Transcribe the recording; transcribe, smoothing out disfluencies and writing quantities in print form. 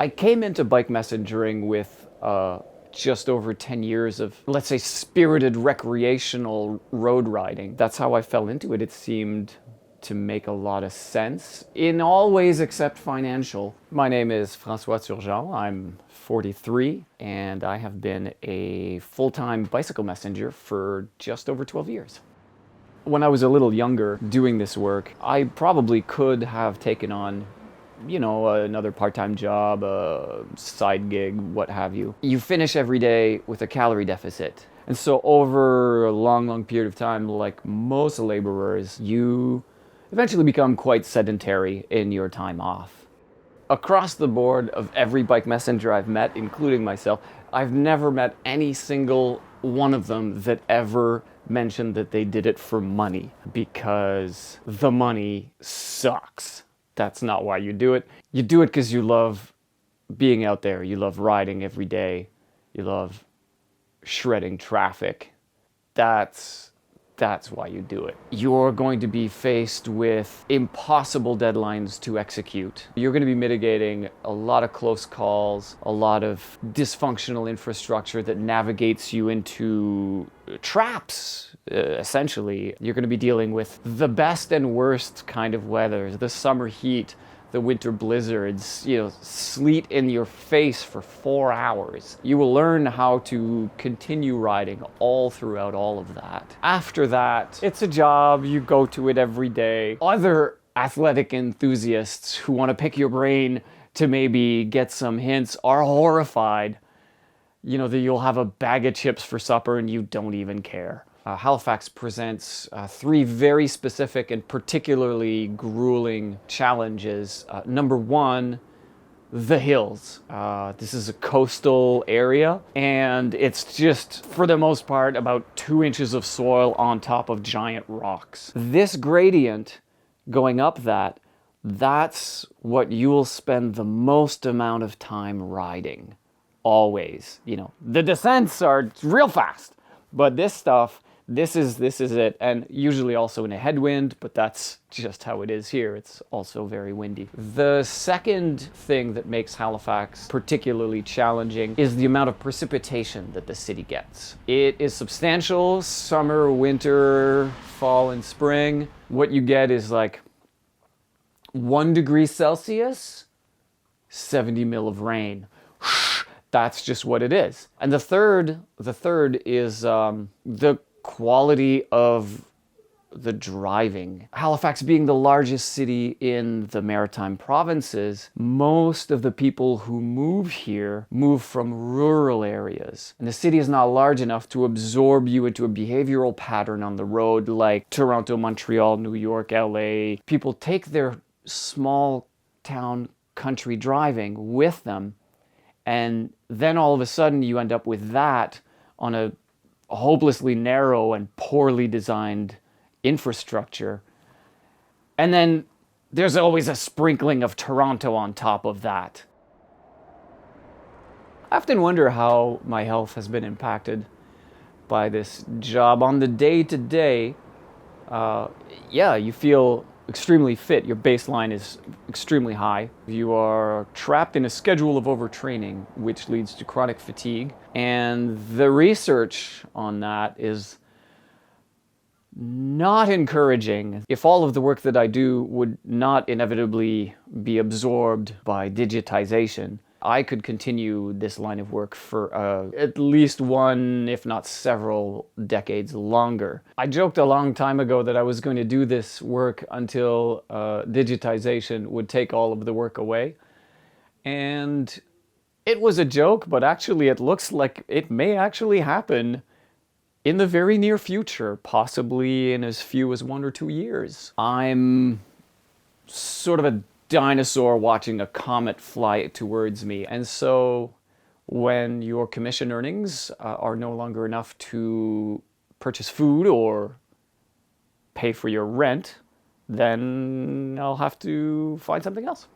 I came into bike messengering with just over 10 years of, let's say, spirited recreational road riding. That's how I fell into it. It seemed to make a lot of sense in all ways except financial. My name is François Turgeon. I'm 43 and I have been a full-time bicycle messenger for just over 12 years. When I was a little younger doing this work, I probably could have taken on another part-time job, a side gig, what have you. You finish every day with a calorie deficit. And so over a long period of time, like most laborers, you eventually become quite sedentary in your time off. Across the board of every bike messenger I've met, including myself, I've never met any single one of them that ever mentioned that they did it for money, because the money sucks. That's not why you do it. You do it because you love being out there. You love riding every day. You love shredding traffic. That's why you do it. You're going to be faced with impossible deadlines to execute. You're going to be mitigating a lot of close calls, a lot of dysfunctional infrastructure that navigates you into traps, essentially. You're going to be dealing with the best and worst kind of weather, the summer heat, the winter blizzards, sleet in your face for 4 hours. You will learn how to continue riding all throughout all of that. After that, it's a job, you go to it every day. Other athletic enthusiasts who want to pick your brain to maybe get some hints are horrified, that you'll have a bag of chips for supper and you don't even care. Halifax presents 3 very specific and particularly grueling challenges. Number 1, the hills. This is a coastal area, and it's just, for the most part, about 2 inches of soil on top of giant rocks. This gradient going up that's what you will spend the most amount of time riding. Always. The descents are real fast, but this stuff, this is it. And usually also in a headwind, but that's just how it is here. It's also very windy. The second thing that makes Halifax particularly challenging is the amount of precipitation that the city gets. It is substantial, summer, winter, fall, and spring. What you get is like 1 degree Celsius, 70 mil of rain. That's just what it is. And the third is the quality of the driving. Halifax being the largest city in the Maritime provinces, most of the people who move here move from rural areas. And the city is not large enough to absorb you into a behavioral pattern on the road like Toronto, Montreal, New York, LA. People take their small town country driving with them, and then all of a sudden you end up with that on a hopelessly narrow and poorly designed infrastructure. And then there's always a sprinkling of Toronto on top of that. I often wonder how my health has been impacted by this job. On the day-to-day, you feel extremely fit. Your baseline is extremely high. You are trapped in a schedule of overtraining, which leads to chronic fatigue. And the research on that is not encouraging. If all of the work that I do would not inevitably be absorbed by digitization, I could continue this line of work for at least 1, if not several decades longer. I joked a long time ago that I was going to do this work until digitization would take all of the work away. And it was a joke, but actually it looks like it may actually happen in the very near future, possibly in as few as 1 or 2 years. I'm sort of a dinosaur watching a comet fly towards me. And so when your commission earnings are no longer enough to purchase food or pay for your rent, then I'll have to find something else.